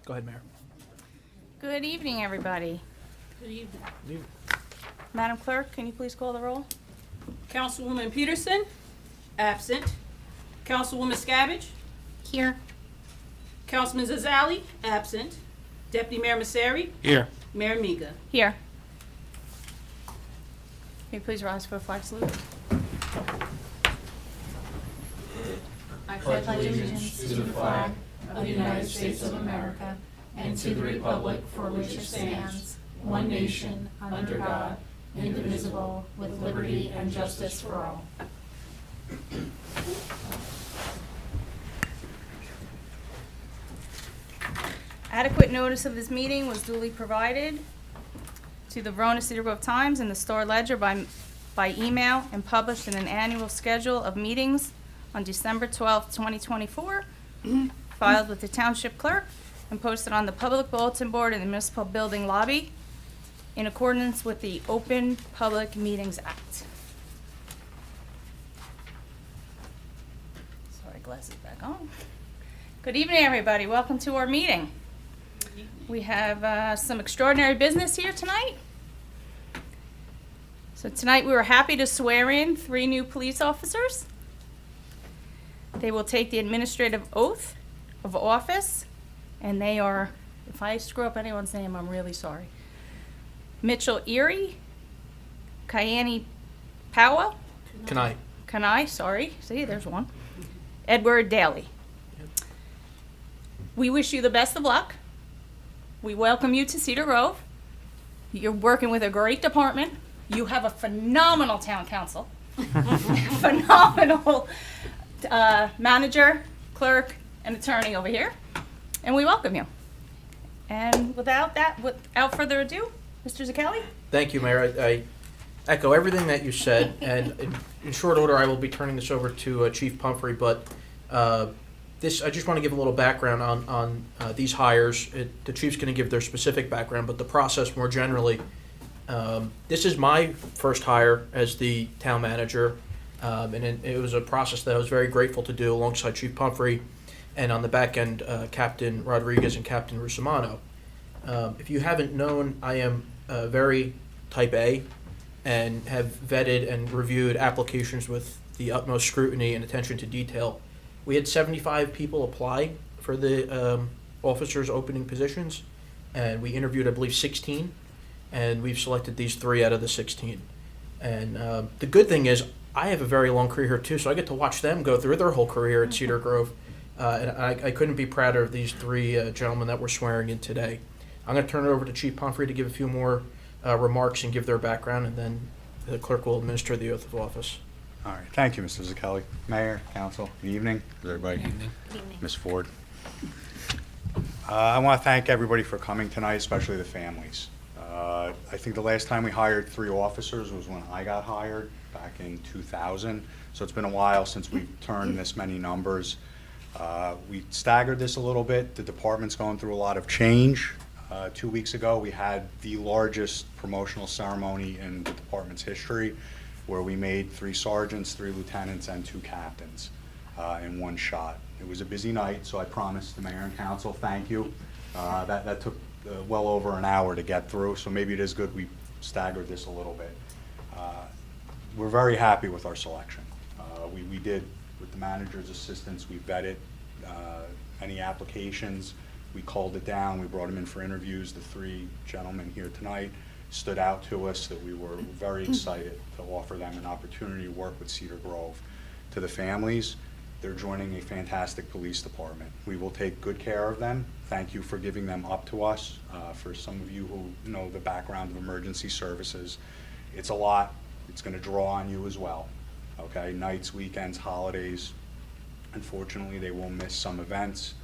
Go ahead, Mayor. Good evening, everybody. Good evening. Good evening. Madam Clerk, can you please call the roll? Councilwoman Peterson, absent. Councilwoman Scabbage, Here. Councilman Zazali, absent. Deputy Mayor Masseri, Here. Mayor Miga. Here. Can you please rise for a flag salute? I pledge allegiance to the flag of the United States of America and to the republic for which it stands, one nation, under God, indivisible, with liberty and justice for all. Adequate notice of this meeting was duly provided to the Verona Cedar Grove Times and the Star Ledger by email and published in an annual schedule of meetings on December 12th, 2024, filed with the Township Clerk and posted on the public bulletin board in the municipal building lobby in accordance with the Open Public Meetings Act. Sorry, glasses back on. Good evening, everybody. Welcome to our meeting. We have some extraordinary business here tonight. So tonight we were happy to swear in 3 new police officers. They will take the administrative oath of office, and they are, if I screw up anyone's name, I'm really sorry. Mitchell Erie, Kayani Powell, Kanai, sorry, see, there's one. Edward Daly. We wish you the best of luck. We welcome you to Cedar Grove. You're working with a great department. You have a phenomenal town council, phenomenal manager, clerk, and attorney over here, and we welcome you. And without further ado, Mr. Zucchelli? Thank you, Mayor. I echo everything that you said, and in short order, I will be turning this over to Chief Pumphrey, but I just want to give a little background on these hires. The Chief's going to give their specific background, but the process more generally. This is my first hire as the town manager, and it was a process that I was very grateful to do alongside Chief Pumphrey, and on the back end, Captain Rodriguez and Captain Rusomano. If you haven't known, I am very type A and have vetted and reviewed applications with the utmost scrutiny and attention to detail. We had 75 people apply for the officers' opening positions, and we interviewed, I believe, 16, and we've selected these 3 out of the 16. And the good thing is, I have a very long career here too, so I get to watch them go through their whole career at Cedar Grove, and I couldn't be prouder of these 3 gentlemen that we're swearing in today. I'm going to turn it over to Chief Pumphrey to give a few more remarks and give their background, and then the clerk will administer the oath of office. All right, thank you, Mr. Zucchelli. Mayor, council, good evening, everybody. Good evening. Ms. Ford. I want to thank everybody for coming tonight, especially the families. I think the last time we hired 3 officers was when I got hired back in 2000, so it's been a while since we've turned this many numbers. We staggered this a little bit. The department's going through a lot of change. 2 weeks ago, we had the largest promotional ceremony in the department's history, where we made 3 sergeants, 3 lieutenants, and 2 captains in one shot. It was a busy night, so I promised the mayor and council, thank you. That took well over an hour to get through, so maybe it is good we staggered this a little bit. We're very happy with our selection. We did, with the manager's assistance, we vetted any applications. We called it down, we brought them in for interviews. The 3 gentlemen here tonight stood out to us that we were very excited to offer them an opportunity to work with Cedar Grove. To the families, they're joining a fantastic police department. We will take good care of them. Thank you for giving them up to us. For some of you who know the background of emergency services, it's a lot. It's going to draw on you as well. Okay, nights, weekends, holidays. Unfortunately, they will miss some events.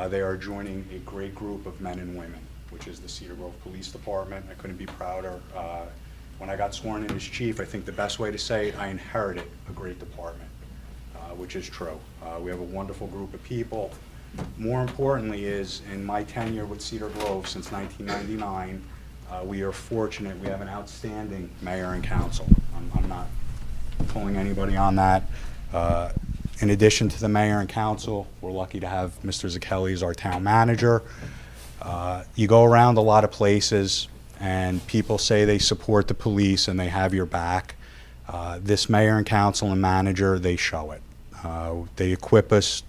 They are joining a great group of men and women, which is the Cedar Grove Police Department. I couldn't be prouder. When I got sworn in as chief, I think the best way to say it, I inherited a great department, which is true. We have a wonderful group of people. More importantly is, in my tenure with Cedar Grove since 1999, we are fortunate. We have an outstanding mayor and council. I'm not pulling anybody on that. In addition to the mayor and council, we're lucky to have Mr. Zakelli as our town manager. You go around a lot of places, and people say they support the police and they have your back. This mayor and council and manager, they show it. They equip us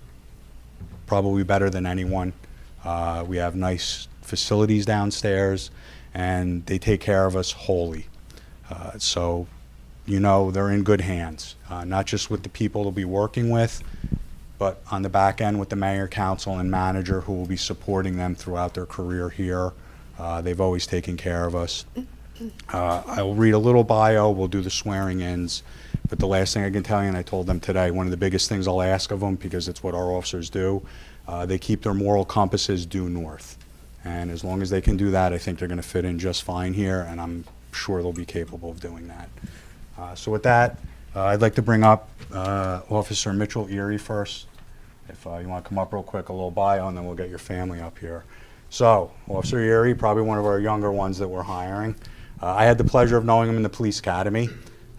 probably better than anyone. We have nice facilities downstairs, and they take care of us wholly. So, you know, they're in good hands, not just with the people they'll be working with, but on the back end with the mayor, council, and manager who will be supporting them throughout their career here. They've always taken care of us. I'll read a little bio, we'll do the swearing-ins, but the last thing I can tell you, and I told them today, one of the biggest things I'll ask of them, because it's what our officers do, they keep their moral compasses due north. And as long as they can do that, I think they're going to fit in just fine here, and I'm sure they'll be capable of doing that. So with that, I'd like to bring up Officer Mitchell Erie first. If you want to come up real quick, a little bio, and then we'll get your family up here. So, Officer Erie, probably one of our younger ones that we're hiring. I had the pleasure of knowing him in the police academy.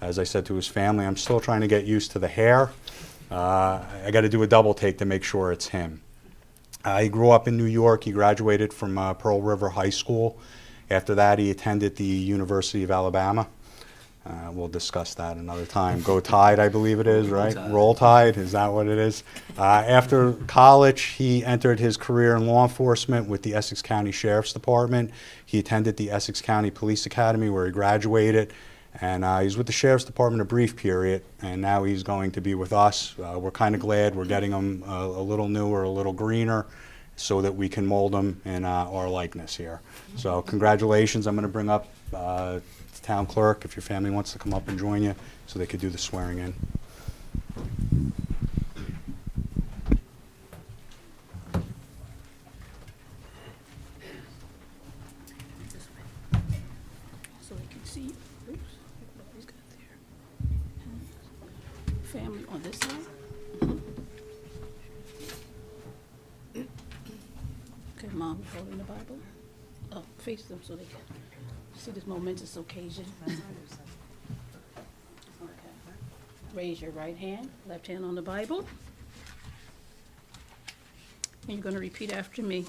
As I said to his family, I'm still trying to get used to the hair. I got to do a double take to make sure it's him. He grew up in New York. He graduated from Pearl River High School. After that, he attended the University of Alabama. We'll discuss that another time. Go Tide, I believe it is, right? Roll Tide, is that what it is? After college, he entered his career in law enforcement with the Essex County Sheriff's Department. He attended the Essex County Police Academy where he graduated. And he's with the Sheriff's Department a brief period, and now he's going to be with us. We're kind of glad we're getting him a little newer, a little greener, so that we can mold him in our likeness here. So congratulations. I'm going to bring up the town clerk, if your family wants to come up and join you, so they could do the swearing in. So they can see. Oops, everybody's got their family on this side. Okay, Mom, you holding the Bible? Oh, face them so they can see this momentous occasion. Okay. Raise your right hand, left hand on the Bible. And you're going to repeat after me.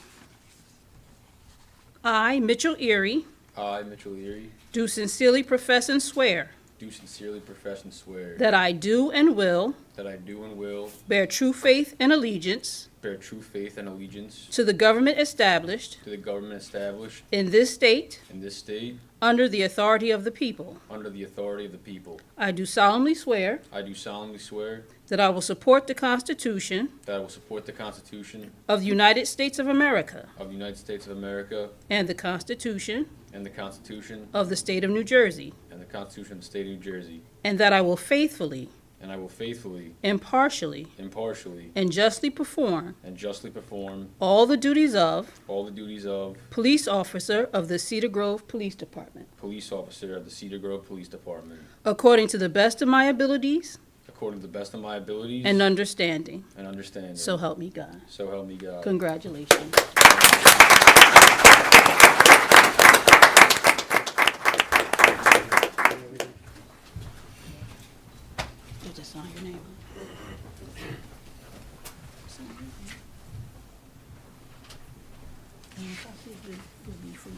I, Mitchell Erie, I, Mitchell Erie, do sincerely profess and swear do sincerely profess and swear that I do and will that I do and will bear true faith and allegiance bear true faith and allegiance to the government established to the government established in this state in this state under the authority of the people. under the authority of the people. I do solemnly swear I do solemnly swear that I will support the Constitution that I will support the Constitution of the United States of America of the United States of America and the Constitution and the Constitution of the State of New Jersey, and the Constitution of the State of New Jersey, and that I will faithfully, and I will faithfully, impartially, impartially, and justly perform and justly perform all the duties of all the duties of police officer of the Cedar Grove Police Department, police officer of the Cedar Grove Police Department, according to the best of my abilities according to the best of my abilities and understanding. and understanding. So help me God. So help me God. Congratulations. You just sign your name. Sign your name. And if I see it, it'll be for you.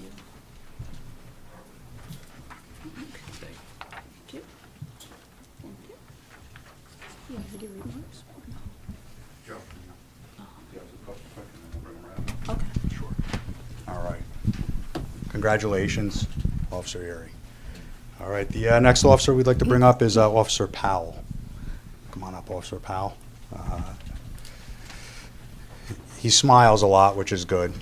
Thank you. Thank you. You have to give remarks? Joe, Okay. Sure. All right. Congratulations, Officer Erie. All right, the next officer we'd like to bring up is Officer Powell. Come on up, Officer Powell. He smiles a lot, which is good.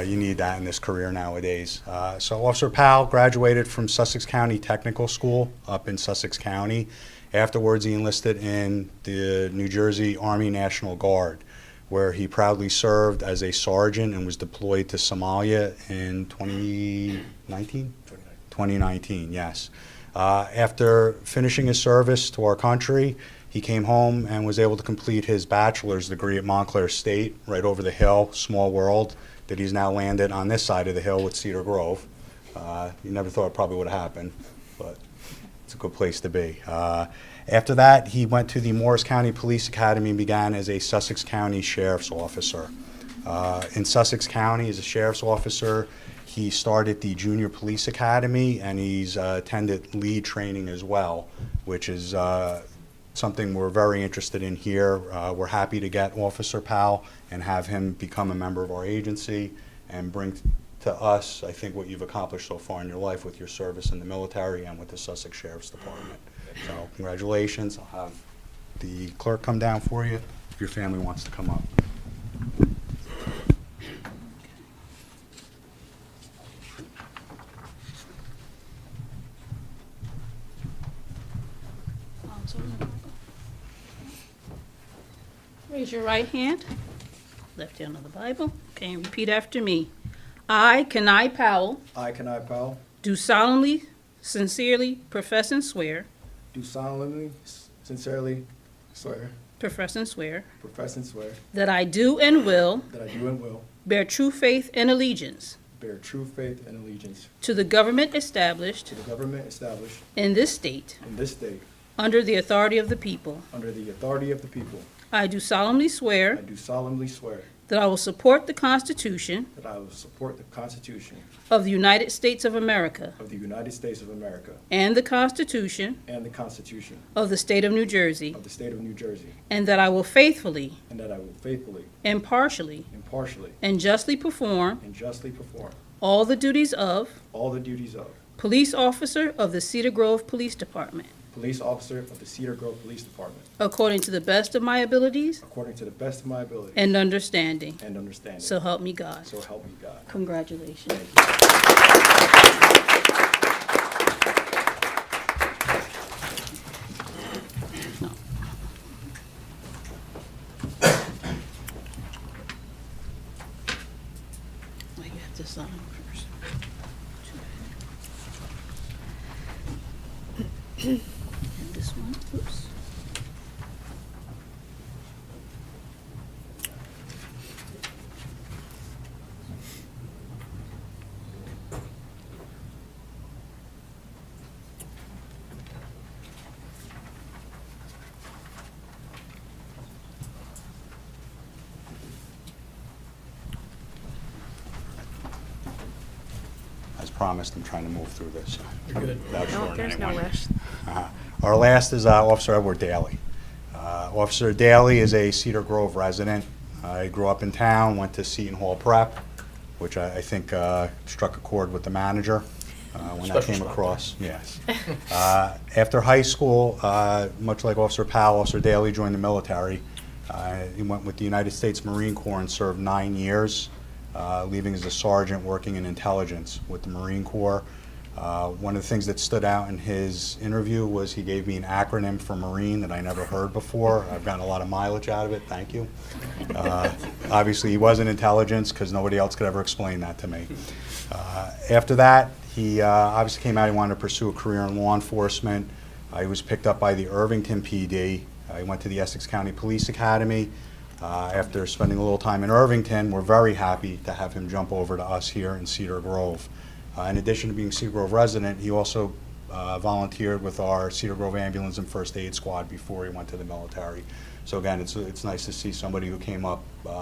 You need that in this career nowadays. So Officer Powell graduated from Sussex County Technical School up in Sussex County. Afterwards, he enlisted in the New Jersey Army National Guard, where he proudly served as a sergeant and was deployed to Somalia in 2019? 2019, yes. After finishing his service to our country, he came home and was able to complete his bachelor's degree at Montclair State, right over the hill, small world, that he's now landed on this side of the hill with Cedar Grove. You never thought it probably would have happened, but it's a good place to be. After that, he went to the Morris County Police Academy and began as a Sussex County Sheriff's Officer. In Sussex County, as a Sheriff's Officer, he started the Junior Police Academy, and he's attended lead training as well, which is something we're very interested in here. We're happy to get Officer Powell and have him become a member of our agency and bring to us, I think, what you've accomplished so far in your life with your service in the military and with the Sussex Sheriff's Department. So congratulations. I'll have the clerk come down for you if your family wants to come up. Raise your right hand, left hand on the Bible. Okay, and repeat after me. I, Kenai Powell, I, Kenai Powell, do solemnly, sincerely profess and swear, do solemnly, sincerely swear, profess and swear, profess and swear that I do and will that I do and will bear true faith and allegiance bear true faith and allegiance to the government established to the government established in this state in this state under the authority of the people. under the authority of the people. I do solemnly I swear do solemnly swear that I will support the Constitution that I will support the Constitution of the United States of America of the United States of America and the Constitution and the Constitution of the State of New Jersey, of the State of New Jersey, and that I will faithfully, and that I will faithfully, impartially, impartially, and justly perform and justly perform all the duties of all the duties of Police Officer of the Cedar Grove Police Department, Police Officer of the Cedar Grove Police Department, according to the best of my abilities according to the best of my ability and understanding. and understanding. So help me God. So help me God. Congratulations. Well, you have to sign first. And this one, oops. As promised, I'm trying to move through this. You're good. without No, shorting there's no anyone. rush. Our last is Officer Edward Daly. Officer Daly is a Cedar Grove resident. He grew up in town, went to Seton Hall Prep, which I think struck a chord with the manager when that Special came spot. across. Yes. After high school, much like Officer Powell, Officer Daly joined the military. He went with the United States Marine Corps and served 9 years, leaving as a sergeant working in intelligence with the Marine Corps. One of the things that stood out in his interview was he gave me an acronym for Marine that I never heard before. I've gotten a lot of mileage out of it, thank you. Obviously, he was in intelligence because nobody else could ever explain that to me. After that, he obviously came out, he wanted to pursue a career in law enforcement. He was picked up by the Irvington PD. He went to the Essex County Police Academy. After spending a little time in Irvington, we're very happy to have him jump over to us here in Cedar Grove. In addition to being Cedar Grove resident, he also volunteered with our Cedar Grove Ambulance and First Aid Squad before he went to the military. So again, it's nice to see somebody who came up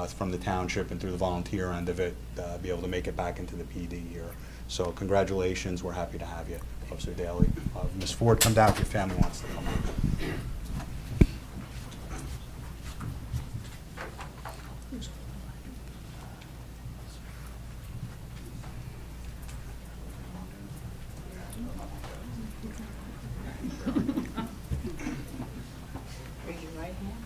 from the township and through the volunteer end of it be able to make it back into the PD here. So congratulations, we're happy to have you, Officer Daly. Ms. Ford, come down if your family wants to come up. Raise your right hand.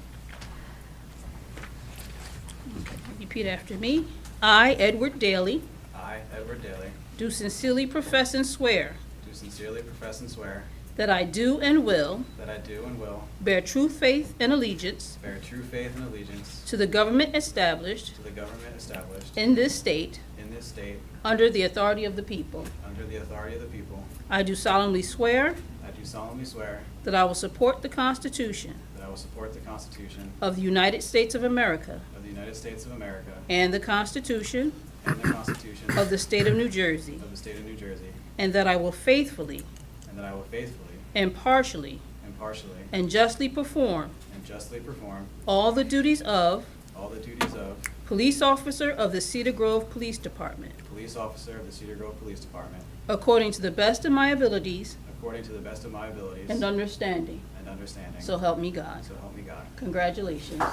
Okay, repeat after me. I, Edward Daly, I, Edward Daly, do sincerely profess and swear do sincerely profess and swear that I do and will that I do and will bear true faith and allegiance bear true faith and allegiance to the government established to the government established in this state in this state under the authority of the people. under the authority of the people. I do solemnly swear I do solemnly swear that I will support the Constitution that I will support the Constitution of the United States of America of the United States of America and the Constitution and the Constitution of the State of New Jersey, of the State of New Jersey, and that I will faithfully, and that I will faithfully, impartially, impartially, and justly perform and justly perform all the duties of all the duties of police officer of the Cedar Grove Police Department, police officer of the Cedar Grove Police Department, according to the best of my abilities according to the best of my abilities and understanding. and understanding. So help me God. So help me God. Congratulations.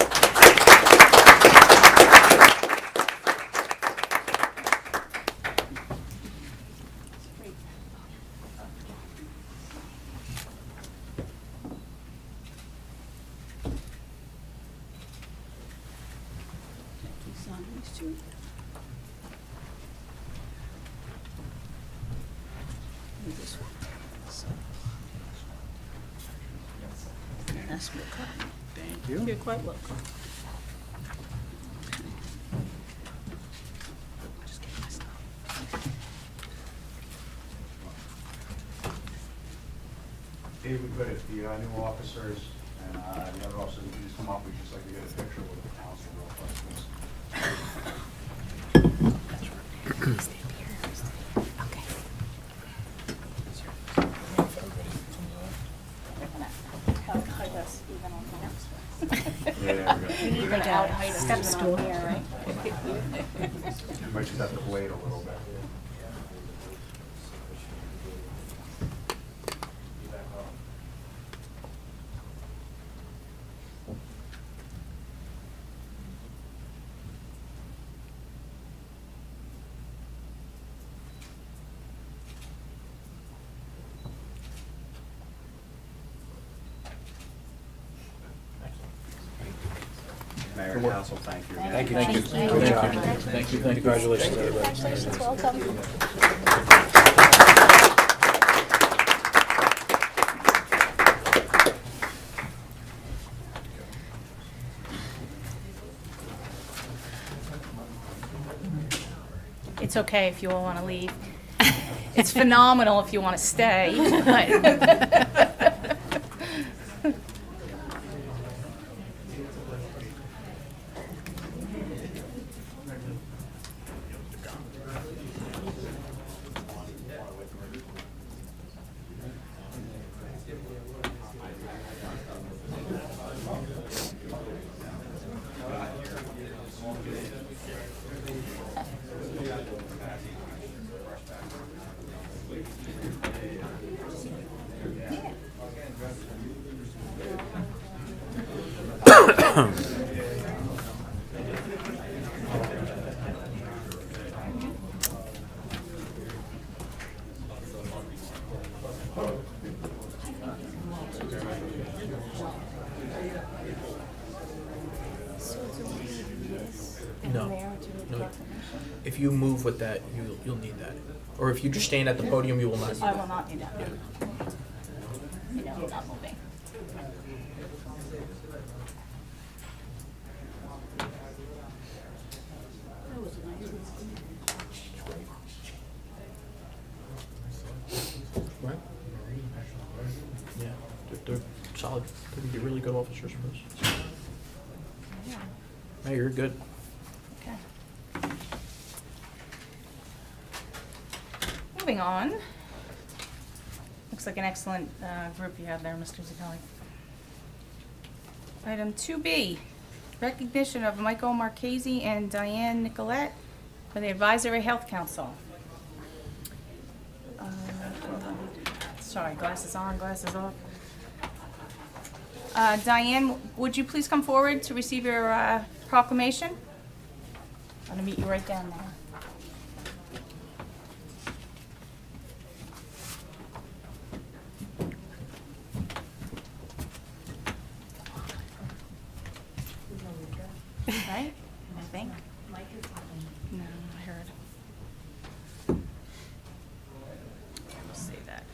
Please sign these two. And this one. That's what copy. Thank you. You're quite welcome. Just get my stuff. Dave, we could, if the new officers and the other officers, we can just come up, we'd just like to get a picture with the council real quick, please. Yeah, there we go. You're gonna out-height us Step even stool. on here, right? You might just have to blade a little bit. Mayor and council, thank you again. Thank you. Thank you. Good job. Thank you. Congratulations, everybody. Welcome. It's okay if you all want to leave. It's phenomenal if you want to stay. but- No, no. If you move with that, you'll need that. Or if you just stand at the podium, you will not need I that. will not do that. You know, I'm not moving. That was a nice one. Right? Yeah, they're solid, could be really good officers for us. Hey, you're good. Okay. Moving on. Looks like an excellent group you have there, Mr. Zattelli. Item 2B, recognition of Michael Marchese and Diane Nicolette for the Advisory Health Council. Hold on. Sorry, glasses on, glasses off. Diane, would you please come forward to receive your proclamation? I'm going to meet you right down there. Right? I think. No, I heard. We'll say that.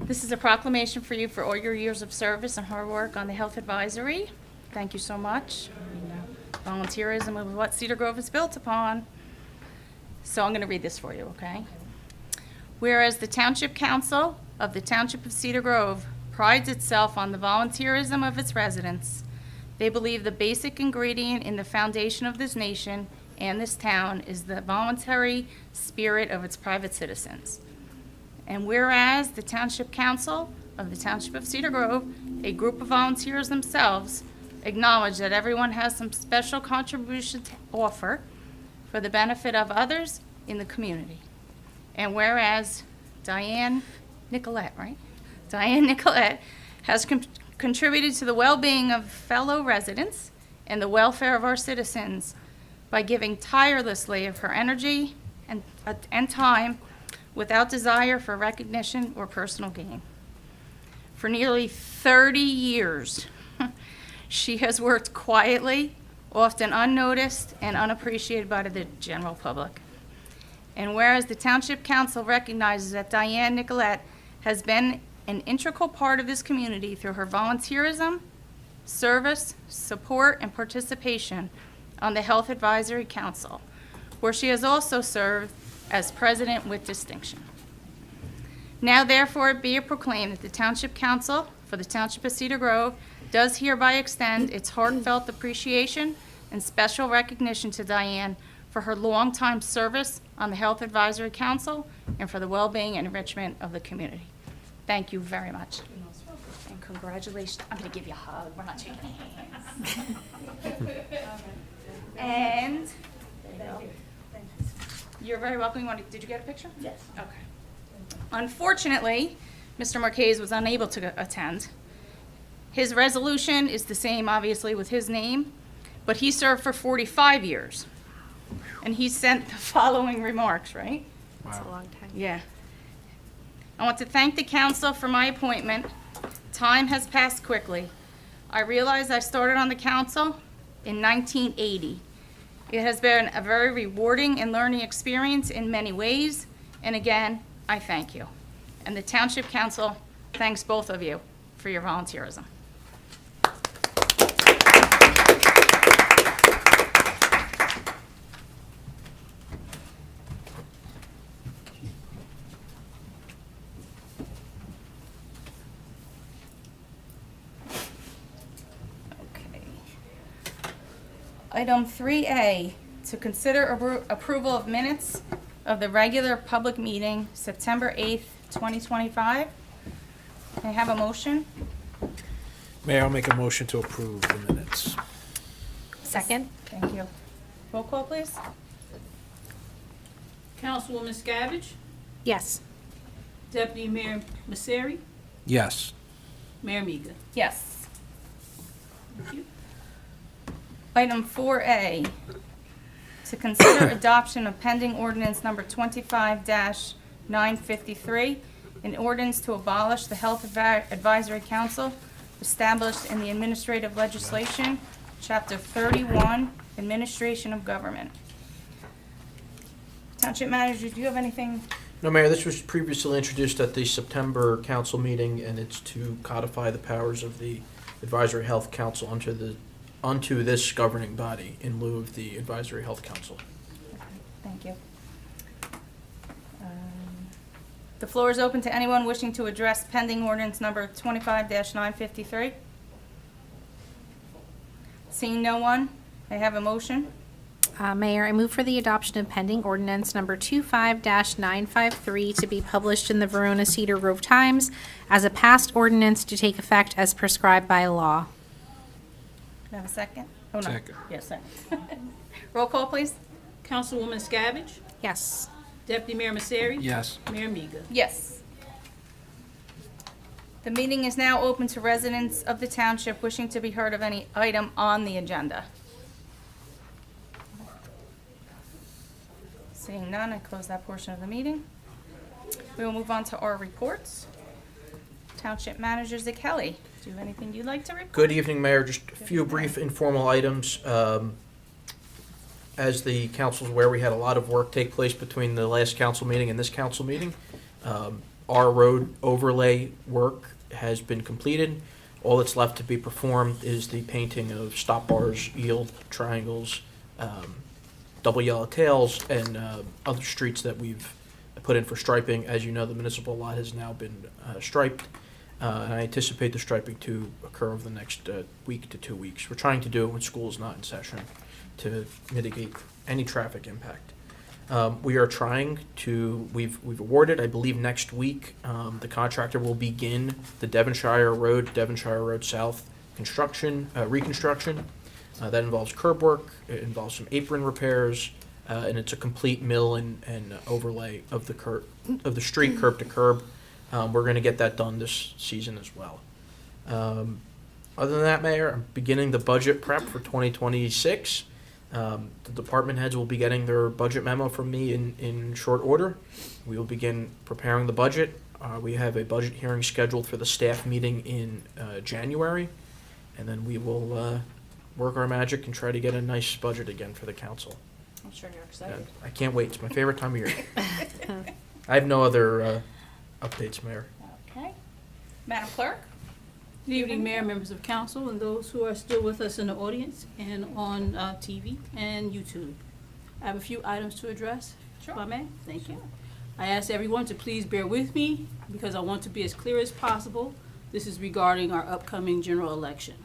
This is a proclamation for you for all your years of service and hard work on the Health Advisory. Thank you so much. Volunteerism is what Cedar Grove is built upon. So I'm going to read this for you, okay? Whereas the Township Council of the Township of Cedar Grove prides itself on the volunteerism of its residents, they believe the basic ingredient in the foundation of this nation and this town is the voluntary spirit of its private citizens. And whereas the Township Council of the Township of Cedar Grove, a group of volunteers themselves, acknowledge that everyone has some special contribution to offer for the benefit of others in the community. And whereas Diane Nicolette, right? Diane Nicolette has contributed to the well-being of fellow residents and the welfare of our citizens by giving tirelessly of her energy and time without desire for recognition or personal gain. For nearly 30 years, she has worked quietly, often unnoticed and unappreciated by the general public. And whereas the Township Council recognizes that Diane Nicolette has been an integral part of this community through her volunteerism, service, support, and participation on the Health Advisory Council, where she has also served as president with distinction. Now therefore be it proclaimed that the Township Council for the Township of Cedar Grove does hereby extend its heartfelt appreciation and special recognition to Diane for her longtime service on the Health Advisory Council and for the well-being and enrichment of the community. Thank you very much. And congratulations. I'm going to give you a hug. We're not shaking hands. And you're very welcome. Did you get a picture? Yes. Okay. Unfortunately, Mr. Marquez was unable to attend. His resolution is the same, obviously, with his name, but he served for 45 years. And he sent the following remarks, right? That's a long time. Yeah. I want to thank the council for my appointment. Time has passed quickly. I realize I started on the council in 1980. It has been a very rewarding and learning experience in many ways, and again, I thank you. And the Township Council thanks both of you for your volunteerism. Item 3A, to consider approval of minutes of the regular public meeting, September 8th, 2025. Can I have a motion? Mayor, I'll make a motion to approve the minutes. Second? Thank you. Roll call, please. Councilwoman Scavenge, Yes. Deputy Mayor Misery, Yes. Mayor Miga. Yes. Thank you. Item 4A, to consider adoption of pending ordinance number 25-953, an ordinance to abolish the Health Advisory Council established in the Administrative Legislation, Chapter 31, Administration of Government. Township Manager, do you have anything? No, Mayor, this was previously introduced at the September council meeting, and it's to codify the powers of the Advisory Health Council onto this governing body in lieu of the Advisory Health Council. Thank you. The floor is open to anyone wishing to address pending ordinance number 25-953. Seeing no one, I have a motion. Mayor, I move for the adoption of pending ordinance number 25-953 to be published in the Verona Cedar Grove Times as a passed ordinance to take effect as prescribed by law. Can I have a second? Oh, no. Second. Yes, second. Roll call, please. Councilwoman Scavenge, Yes. Deputy Mayor Misery. Yes. Mayor Miga. Yes. The meeting is now open to residents of the township wishing to be heard of any item on the agenda. Seeing none, I close that portion of the meeting. We will move on to our reports. Township Manager Kelly, do you have anything you'd like to report? Good evening, Mayor. Just a few brief informal items. As the council's aware, we had a lot of work take place between the last council meeting and this council meeting. Our road overlay work has been completed. All that's left to be performed is the painting of stop bars, yield triangles, double yellow tails, and other streets that we've put in for striping. As you know, the municipal lot has now been striped, and I anticipate the striping to occur over the next week to 2 weeks. We're trying to do it when school is not in session to mitigate any traffic impact. We are trying to, we've awarded, I believe next week, the contractor will begin the Devonshire Road South construction, reconstruction. That involves curb work, it involves some apron repairs, and it's a complete mill and overlay of the of the street curb to curb. We're gonna get that done this season as well. Other than that, Mayor, I'm beginning the budget prep for 2026. The department heads will be getting their budget memo from me in short order. We will begin preparing the budget. We have a budget hearing scheduled for the staff meeting in January, and then we will work our magic and try to get a nice budget again for the council. I'm sure you're excited. And I can't wait. It's my favorite time of year. I have no other updates, Mayor. Okay. Madam Clerk? Good evening, Mayor, members of council, and those who are still with us in the audience and on TV and YouTube. I have a few items to address, if I may. Thank you. I ask everyone to please bear with me because I want to be as clear as possible. This is regarding our upcoming general election.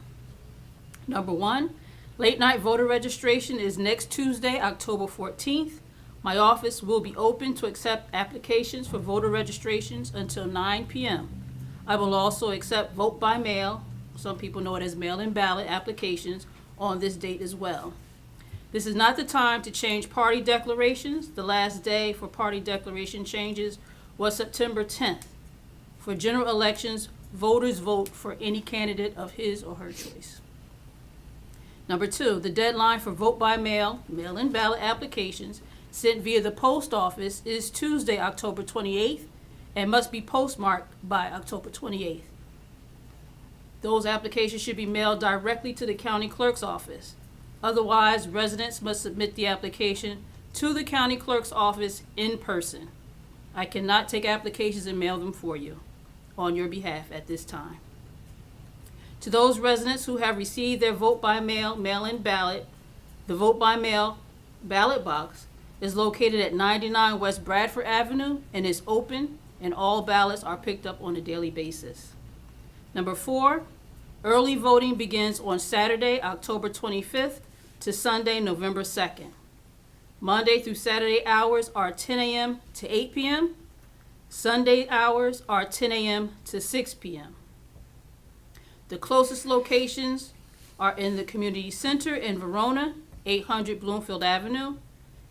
Number one, late night voter registration is next Tuesday, October 14th. My office will be open to accept applications for voter registrations until 9 p.m. I will also accept vote by mail, some people know it as mail-in ballot applications, on this date as well. This is not the time to change party declarations. The last day for party declaration changes was September 10th. For general elections, voters vote for any candidate of his or her choice. Number two, the deadline for vote by mail, mail-in ballot applications sent via the post office is Tuesday, October 28th, and must be postmarked by October 28th. Those applications should be mailed directly to the county clerk's office. Otherwise, residents must submit the application to the county clerk's office in person. I cannot take applications and mail them for you on your behalf at this time. To those residents who have received their vote by mail, mail-in ballot, the vote by mail ballot box is located at 99 West Bradford Avenue and is open, and all ballots are picked up on a daily basis. Number four, early voting begins on Saturday, October 25th to Sunday, November 2nd. Monday through Saturday hours are 10 a.m. to 8 p.m. Sunday hours are 10 a.m. to 6 p.m. The closest locations are in the Community Center in Verona, 800 Bloomfield Avenue,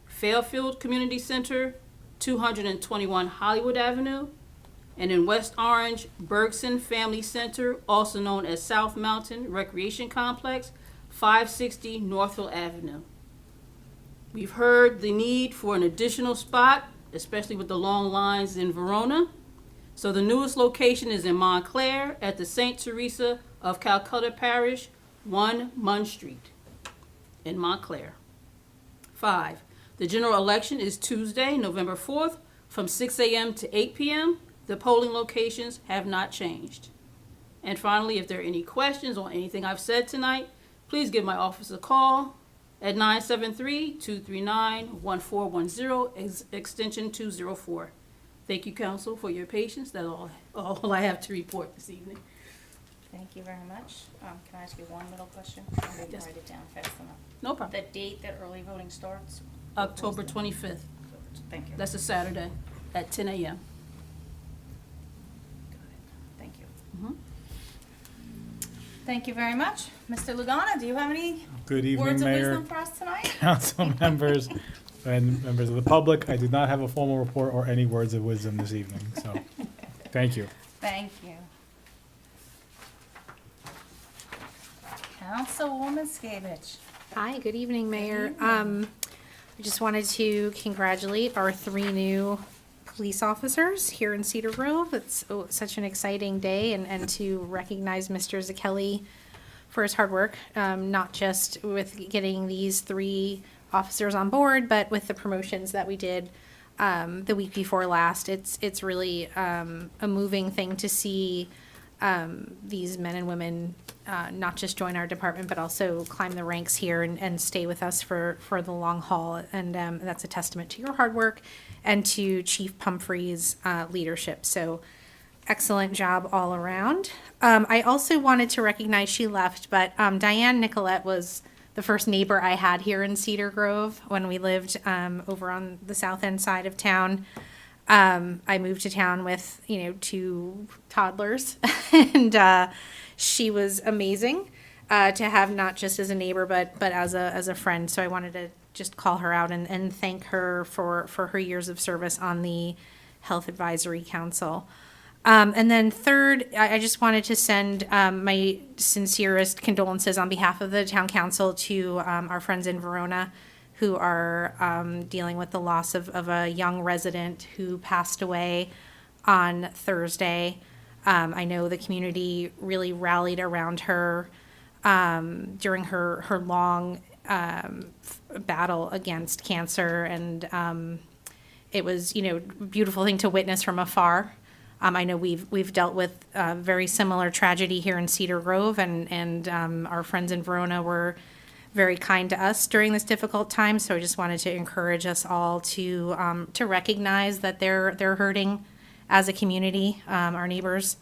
Fairfield Community Center, 221 Hollywood Avenue, and in West Orange, Bergson Family Center, also known as South Mountain Recreation Complex, 560 Northfield Avenue. We've heard the need for an additional spot, especially with the long lines in Verona. So the newest location is in Montclair at the St. Teresa of Calcutta Parish, 1 Munn Street in Montclair. 5. The general election is Tuesday, November 4th, from 6 a.m. to 8 p.m. The polling locations have not changed. And finally, if there are any questions on anything I've said tonight, please give my office a call at 973-239-1410, extension 204. Thank you, council, for your patience. That's all I have to report this evening. Thank you very much. Can I ask you one little question? I didn't Yes. write it down fast enough. No problem. The date that early voting starts? October 25th. Thank you. That's a Saturday at 10 a.m. Thank you. Mhm. Thank you very much. Mr. Lugana, do you have any Good evening, words of Mayor, wisdom for us tonight? council members, and members of the public. I do not have a formal report or any words of wisdom this evening, so thank you. Thank you. Councilwoman Skavich. Hi, good evening, Mayor. I just wanted to congratulate our 3 new police officers here in Cedar Grove. It's such an exciting day, and to recognize Mr. Zakelli for his hard work, not just with getting these 3 officers on board, but with the promotions that we did the week before last. It's really a moving thing to see these men and women not just join our department, but also climb the ranks here and stay with us for the long haul. And that's a testament to your hard work and to Chief Pumphrey's leadership. So excellent job all around. I also wanted to recognize, she left, but Diane Nicolette was the first neighbor I had here in Cedar Grove when we lived over on the south end side of town. I moved to town with, 2 toddlers, and she was amazing to have, not just as a neighbor, but as a friend. So I wanted to just call her out and thank her for her years of service on the Health Advisory Council. And then third, I just wanted to send my sincerest condolences on behalf of the town council to our friends in Verona who are dealing with the loss of a young resident who passed away on Thursday. I know the community really rallied around her during her long battle against cancer, and it was, a beautiful thing to witness from afar. I know we've dealt with very similar tragedy here in Cedar Grove, and our friends in Verona were very kind to us during this difficult time. So I just wanted to encourage us all to recognize that they're hurting as a community. Our neighbors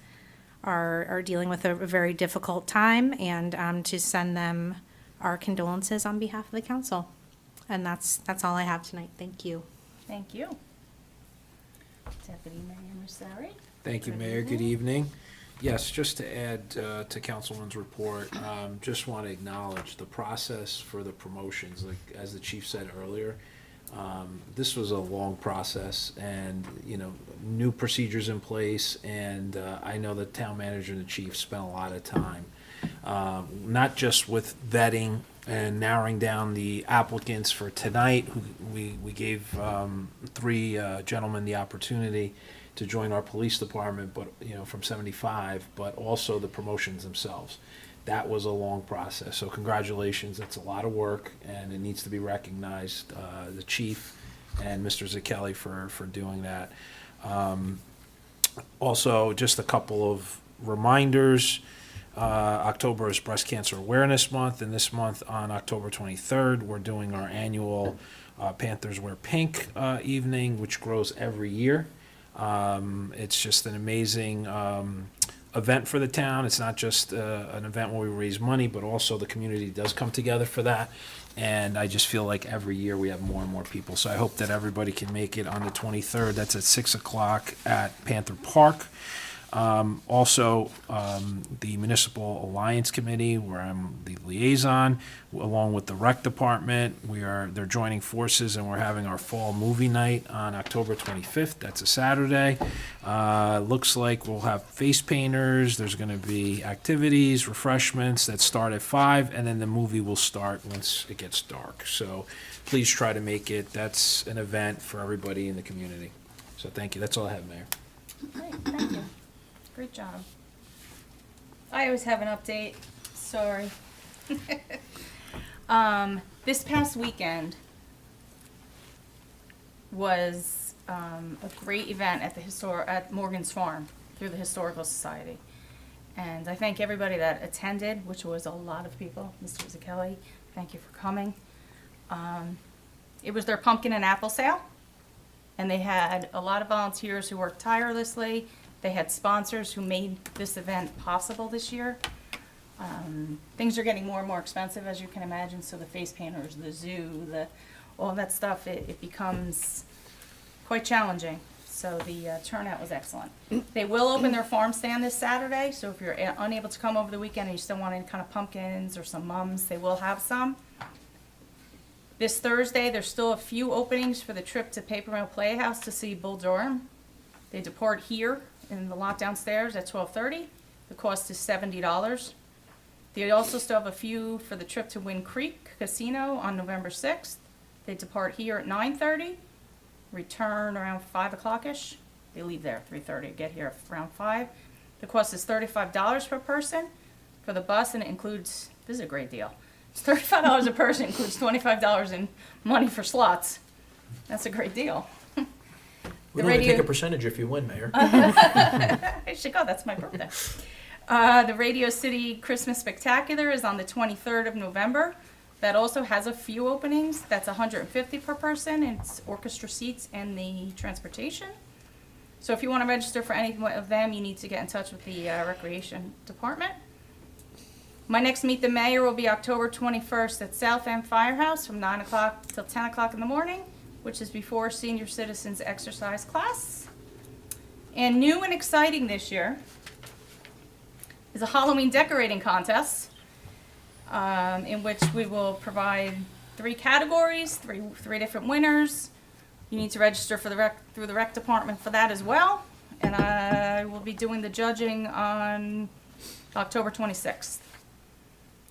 are dealing with a very difficult time, and to send them our condolences on behalf of the council. And that's all I have tonight. Thank you. Thank you. Deputy Mayor Massari? Thank you, Mayor. Good evening. Yes, just to add to Councilman's report, just want to acknowledge the process for the promotions. Like, as the chief said earlier, this was a long process, and, new procedures in place, and I know the town manager and the chief spent a lot of time, not just with vetting and narrowing down the applicants for tonight. We gave 3 gentlemen the opportunity to join our police department, but from 75, but also the promotions themselves. That was a long process. So congratulations. That's a lot of work, and it needs to be recognized. The chief and Mr. Zacchelli for doing that. Also, just a couple of reminders. October is Breast Cancer Awareness Month, and this month on October 23rd, we're doing our annual Panthers Wear Pink evening, which grows every year. It's just an amazing event for the town. It's not just an event where we raise money, but also the community does come together for that. And I just feel like every year we have more and more people. So I hope that everybody can make it on the 23rd. That's at 6 o'clock at Panther Park. Also, the Municipal Alliance Committee, where I'm the liaison, along with the Rec Department, they're joining forces, and we're having our fall movie night on October 25th. That's a Saturday. Looks like we'll have face painters. There's going to be activities, refreshments that start at 5, and then the movie will start once it gets dark. So please try to make it. That's an event for everybody in the community. So thank you. That's all I have, Mayor. Great, thank you. Great job. I always have an update. Sorry. This past weekend was a great event at Morgan's Farm through the Historical Society. And I thank everybody that attended, which was a lot of people. Mr. Zacchelli, thank you for coming. It was their pumpkin and apple sale, and they had a lot of volunteers who worked tirelessly. They had sponsors who made this event possible this year. Things are getting more and more expensive, as you can imagine, so the face painters, the zoo, all that stuff, it becomes quite challenging. So the turnout was excellent. They will open their farm stand this Saturday, so if you're unable to come over the weekend and you still want any kind of pumpkins or some mums, they will have some. This Thursday, there's still a few openings for the trip to Paper Mill Playhouse to see Bull Durham. They depart here in the lot downstairs at 12:30. The cost is $70. They also still have a few for the trip to Wind Creek Casino on November 6th. They depart here at 9:30, return around 5 o'clock-ish. They leave there at 3:30, get here around 5. The cost is $35 per person for the bus, and it includes, this is a great deal, it's $35 a person, includes $25 in money for slots. That's a great deal. We don't take a percentage if you win, Mayor. I should go, that's my birthday. The Radio City Christmas Spectacular is on the 23rd of November. That also has a few openings. That's $150 per person. It's orchestra seats and the transportation. So if you want to register for any of them, you need to get in touch with the Recreation Department. My next Meet the Mayor will be October 21st at South End Firehouse from 9 o'clock till 10 o'clock in the morning, which is before senior citizens exercise class. And new and exciting this year is a Halloween decorating contest, in which we will provide 3 categories, three different winners. You need to register for through the rec department for that as well. And I will be doing the judging on October 26th.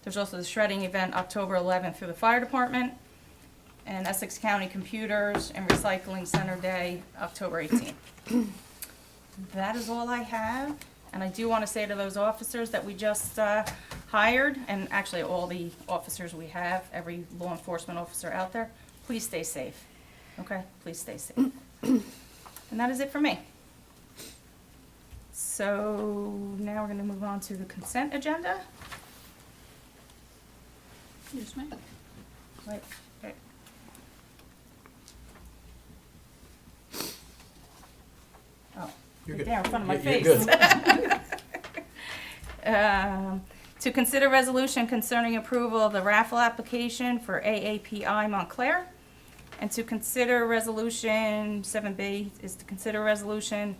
There's also the shredding event October 11th through the fire department, and Essex County Computers and Recycling Center Day, October 18th. That is all I have. And I do want to say to those officers that we just hired, and actually all the officers we have, every law enforcement officer out there, please stay safe. Okay? Please stay safe. And that is it for me. So now we're going to move on to the consent agenda. Yes, ma'am. Wait. Oh, You're right good. there in front of my You're face. good. To consider resolution concerning approval of the raffle application for AAPI Montclair, and to consider resolution, 7B is to consider resolution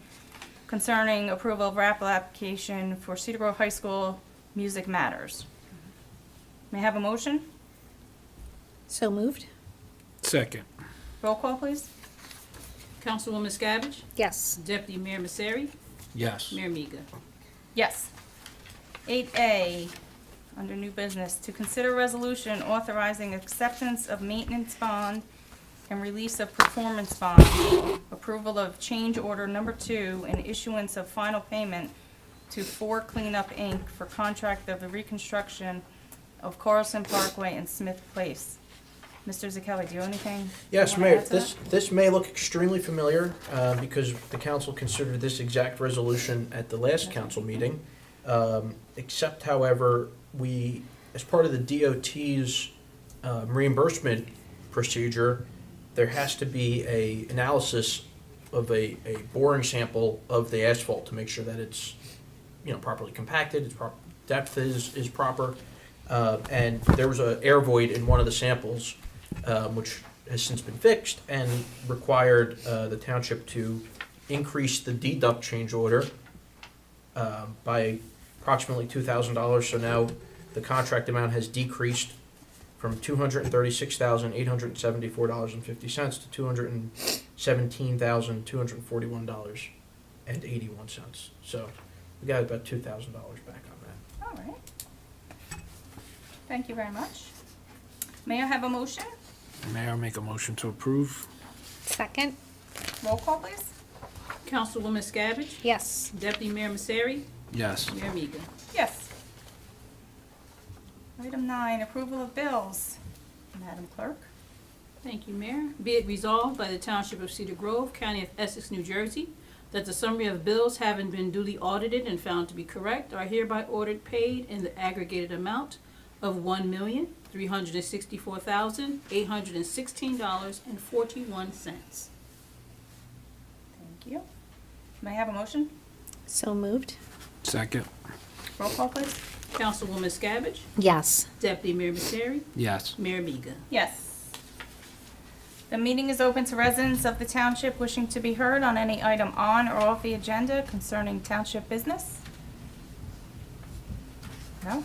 concerning approval of raffle application for Cedar Grove High School Music Matters. May I have a motion? So moved? Second. Roll call, please. Councilwoman Scabbage, Yes. Deputy Mayor Misery, Yes. Mayor Miga. Yes. 8A, under new business, to consider resolution authorizing acceptance of maintenance bond and release of performance bond, approval of change order number 2, and issuance of final payment to 4 Cleanup, Inc. for contract of the reconstruction of Carlson Parkway and Smith Place. Mr. Zakelli, do you have anything? Yes, you wanna Mayor, add to that? this may look extremely familiar, because the council considered this exact resolution at the last council meeting. Except however, we, as part of the DOT's reimbursement procedure, there has to be a analysis of a boring sample of the asphalt to make sure that it's, properly compacted, its depth is proper. And there was an air void in one of the samples, which has since been fixed and required the township to increase the deduct change order by approximately $2,000. So now the contract amount has decreased from $236,874.50 to $217,241.81. So we got about $2,000 back on that. All right. Thank you very much. May I have a motion? Mayor, make a motion to approve? Second? Roll call, please. Councilwoman Scabbage, Yes. Deputy Mayor Misery, Yes. Mayor Miga. Yes. Item 9, approval of bills. Madam Clerk. Thank you, Mayor. Be it resolved by the Township of Cedar Grove, County of Essex, New Jersey, that the summary of bills having been duly audited and found to be correct are hereby ordered paid in the aggregated amount of $1,364,816.41. Thank you. May I have a motion? So moved? Second. Roll call, please. Councilwoman Scabbage, Yes. Deputy Mayor Misery, Yes. Mayor Miga. Yes. The meeting is open to residents of the township wishing to be heard on any item on or off the agenda concerning township business. No?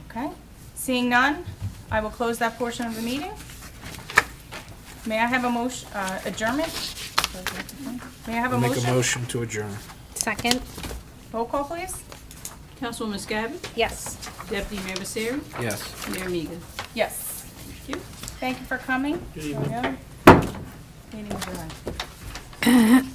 Okay. Seeing none, I will close that portion of the meeting. May I have a motion, adjournment? May I have a Make a motion? motion to adjourn. Second? Roll call, please. Councilwoman Scabbage, Yes. Deputy Mayor Misery, Yes. Mayor Miga. Yes. Thank you. Thank you for coming. Good evening. Meeting adjourned.